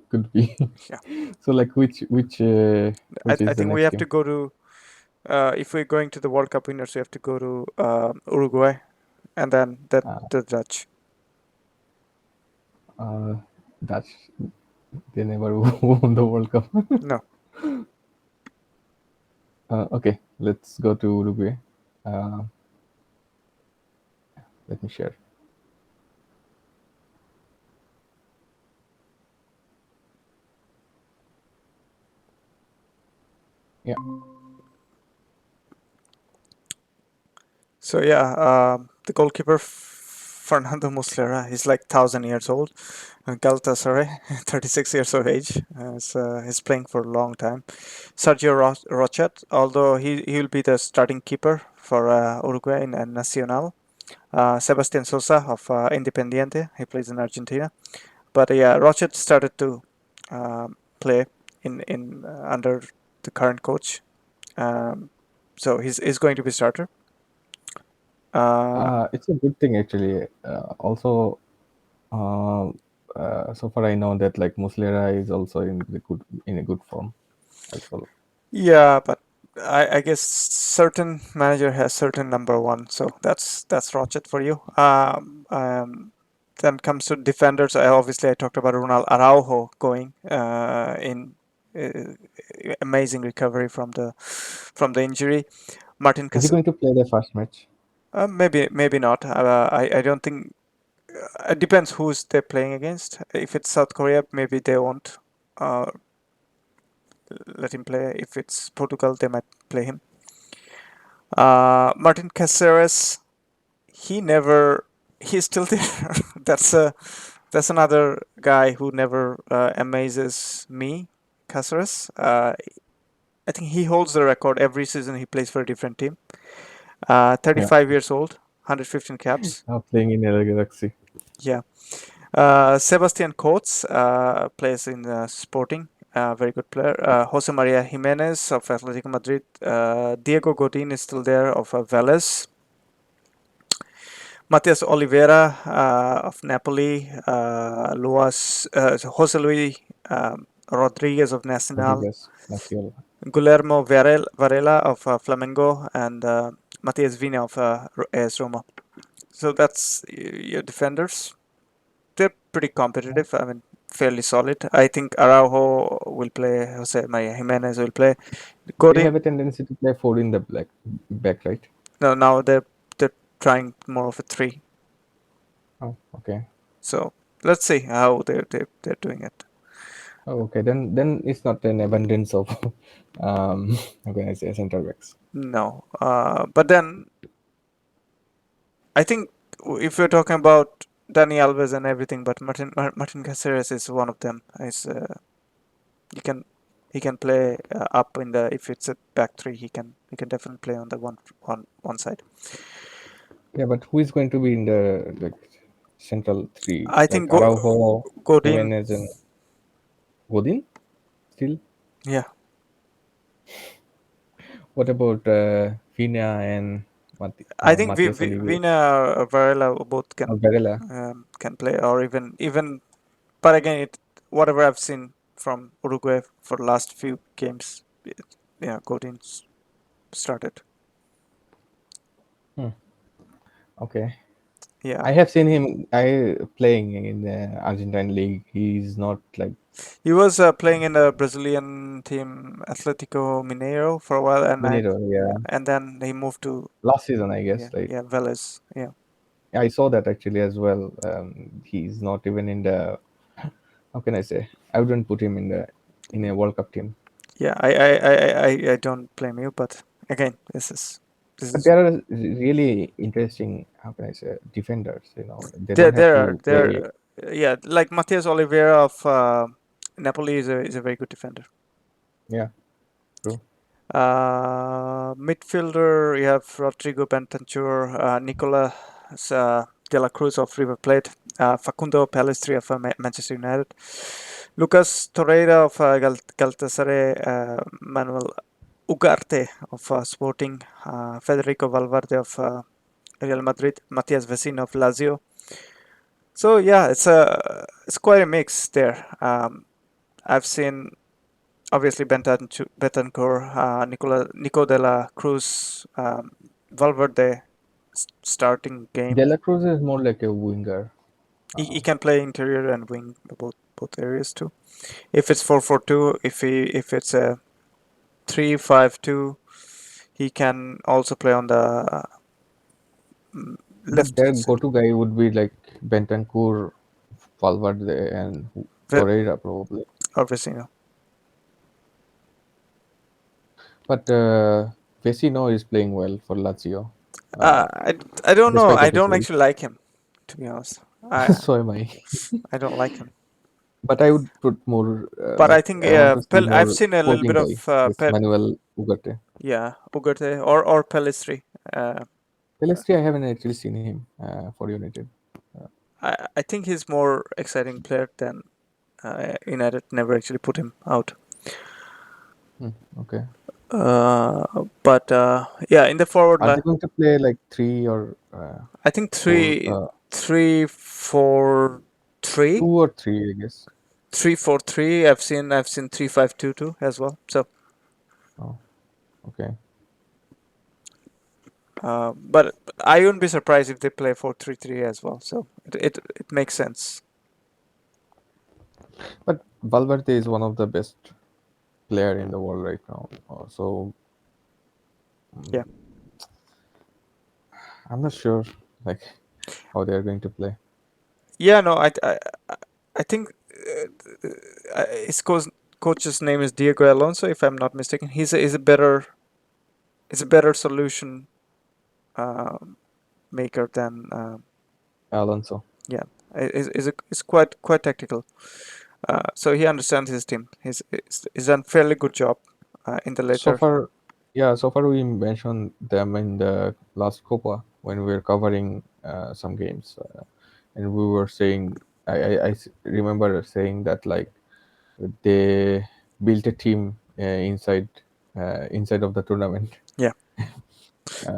Could be. Yeah. So like which is the think we next have to game? go to, if we're going to the World Cup winners, we have to go to Uruguay, and then the Dutch. Dutch. They never won the World Cup. No. Okay, let's go to Uruguay. Uh, Let me share. Yeah. So yeah, the goalkeeper Fernando Muslera, he's like 1,000 years old. Galatasaray, 36 years of age. He's playing for a long time. Sergio Rochet, although he will be the starting keeper for Uruguay and Nacional. Sebastian Sosa of Independiente, he plays in Argentina. But yeah, Rochet started to play in under the current coach. Um, so he's going to be starter. Uh, It's a good thing actually. Also, uh, so far I know that like Muslera is also in a good form as well. Yeah, but I guess certain manager has certain number one, so that's Rocket for you. Then comes to defenders. Obviously I talked about Ronald Araujo going in uh, amazing recovery from the injury. Martin Is he Cas going to play the first match? maybe not. I don't think. It depends who's they're playing against. If it's South Korea, maybe they won't uh, let him play. If it's Portugal, they might play him. Martin Caceres, he never, he's still there. That's another guy who never amazes me. Caceres, I think he holds the record every season he plays for a different team. Yeah, 35 years old, 115 caps. playing in LA Galaxy. Yeah. Sebastian Coates plays in Sporting. Very good player. Jose Maria Jimenez of Atletico Madrid. Diego Godin is still there of Vélez. Matias Oliveira of Napoli, Jose Luis Rodriguez of Nacional, Rodriguez, Naciel. Guillermo Varela of Flamengo, and Matias Vina of AS Roma. So that's your defenders. They're pretty competitive. I mean, fairly solid. I think Araujo will play. Jose Maria Jimenez will play. They Godin. have a tendency to play four in the back, right? No, now they're trying more of a three. Oh, okay. So let's see how they're doing it. Oh, okay. Then it's not an abundance of how can I say center backs. No, but then I think if we're talking about Dani Alves and everything, but Martin Caceres is one of them. Is he can he can play up in the, if it's a back three, he can definitely play on the one side. Yeah, but who is going to be in the like central three? I Like think Araujo, Godin. Jimenez, and Godin still. Yeah, What about Fina and I think Matias Oliveira Vina or Varela both or Varela? can play, or even. But again, whatever I've seen from Uruguay for the last few games, yeah, Godin started. Hmm. Okay, Yeah, I have seen him. I playing in the Argentine league. He's not like he was playing in the Brazilian team Atletico Mineiro for a while, and Mineiro. yeah, Yeah, and then he moved to, last season I yeah, guess. Right. yeah, Vélez. Yeah, I saw that actually as well. He's not even in the. How can I say? I wouldn't put him in a World Cup team. yeah. I don't blame you, but again, this But is there are really interesting. How can I say defenders? They don't there have there are to play. there yeah, like Matias Oliveira of Napoli is a very good defender. Yeah, true. Midfielder, you have Rodrigo Bentancur, Nicolas de la Cruz of River Plate, Facundo Pellistri of Manchester United, Lucas Torreira of Galatasaray, Manuel Ugarte of Sporting, Federico Valverde of Real Madrid, Matias Vecino of Lazio, So yeah, it's quite a mix there. I've seen obviously Betancourt, Nico de la Cruz, Valverde starting De game. La Cruz is more like a winger. He Uh, can play interior and wing both areas too. If it's 4-4-2, if it's a 3-5-2, he can also play on the but left their side. go-to guy would be like Bentancur, Valverde, and Ve- Torreira probably. or Vecino. But Vecino is playing well for Lazio, I don't know. despite I of his don't age. actually like him, to be honest. I So am I. I don't like him. But I would put more But I like think I want to see I've more seen a little sporting bit guy. of This Manuel Ugarte. yeah, Ugarte or Pellistri. Uh, Pelestri, I haven't actually seen him for United. I think he's more exciting player than United never actually put him out. Hmm, okay. But yeah, in the forward Are they line, going to play like three or I think four? 3-4-3, Two or three, I guess. 3-4-3. I've seen 3-5-2 as well. So, Oh, okay. but I wouldn't be surprised if they play 4-3-3 as well. So it makes sense. But Valverde is one of the best player in the world right now. So Yeah. I'm not sure like how they are going to play. Yeah. No. I think his coach's name is Diego Alonso, if I'm not mistaken. He's a better solution maker than Alonso. yeah. Is quite tactical. So he understands his team. He's done fairly good job in the So later. far, yeah. So far, we mentioned them in the last Copa when we were covering some games, and we were saying I remember saying that like they built a team inside of the tournament. Yeah.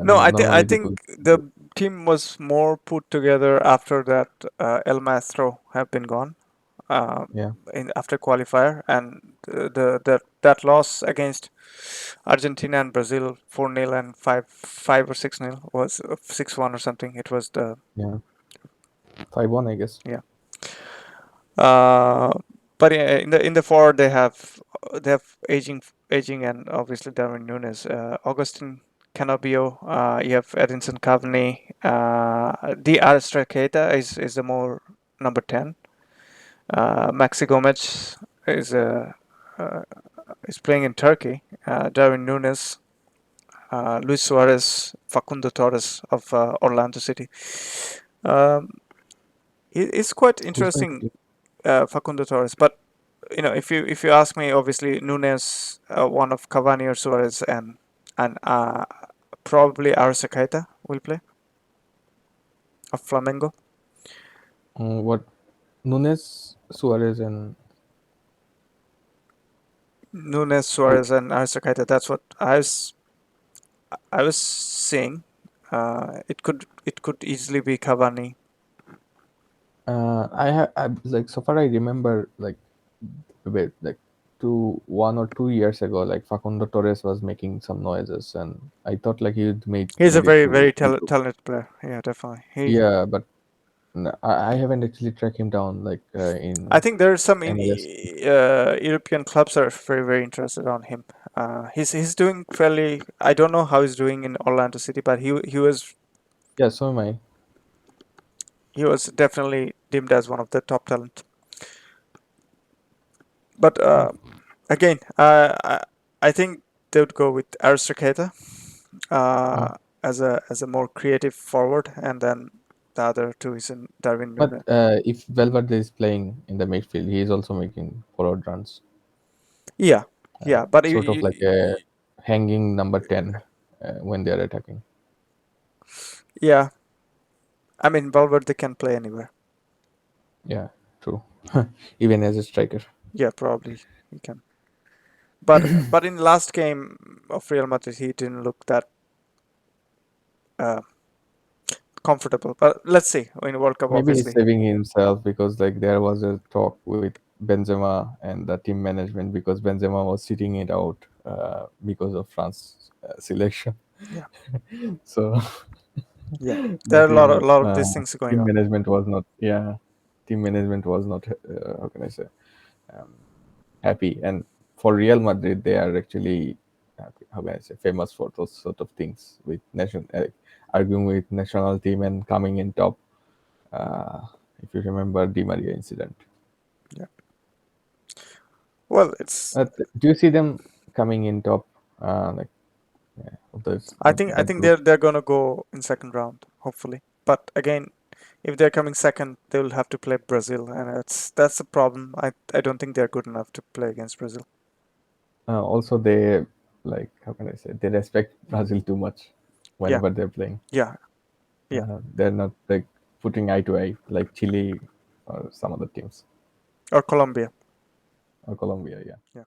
No, I Normally people, think the team was more put together after that El Maestro have been gone. yeah, In after qualifier and that loss against Argentina and Brazil 4-0 and 5 or 6-0 was 6-1 or something. It was the yeah, 5-1, I guess. yeah. Uh, but in the forward they have aging and obviously Darwin Nunes, Augustin Canobio. You have Edinson Cavani. The Keita is the more number 10. Maxi Gomez is uh, is playing in Turkey. Darwin Nunes, Luis Suarez, Facundo Torres of Orlando City. Um, it's quite Who's going to interesting, play? Facundo Torres. But if you ask me, obviously Nunes, one of Cavani or Suarez, and probably Arce will play of Flamengo. What Nunes, Suarez, and Nunes, who? Suarez, and Arce. That's what I was saying. It could easily be Cavani. I like so far I remember like wait like 1 or 2 years ago like Facundo Torres was making some noises and I thought like he'd He's a made it very to very Europe. talented player. Yeah, definitely. Yeah, but I haven't actually tracked him down like I in think there are some MLS. European clubs are very very interested on him. He's doing fairly. I don't know how he's doing in Orlando City, but Yeah, so am I. he was definitely deemed as one of the top talent. But Yeah. again, I think they would go with Aristocata Mm. as a more creative forward, and then the other two is in Darwin But Núñez. if Valverde is playing in the midfield, he is also making forward runs, Yeah, yeah, but sort of like a hanging number 10 when they are attacking. yeah, I mean Valverde can play anywhere. Yeah, true. Even as a striker. Yeah, probably he can. But in the last game of Real Madrid, he didn't look that uh, comfortable. But let's see in World Cup, Maybe he's obviously. saving himself because like there was a talk with Benzema and the team management because Benzema was sitting it out because of France selection. Yeah, So yeah. There the are a lot of these things going team on. management was not, yeah, team management was not, how can I say, um, happy. And for Real Madrid, they are actually, how can I say, famous for those sort of things with arguing with national team and coming in top. Uh, if you remember Di Maria incident, Yeah. Well, it's. do you see them coming in top, like of I think I that think group? they're gonna go in second round, hopefully. But again, if they're coming second, they will have to play Brazil, and that's the problem. I don't think they're good enough to play against Brazil. Also, they, like, how can I say, they respect Brazil too much Yeah, whenever they're playing. yeah, yeah. They're not like putting eye to eye like Chile or some other teams Or Colombia. or Colombia. Yeah. Yeah.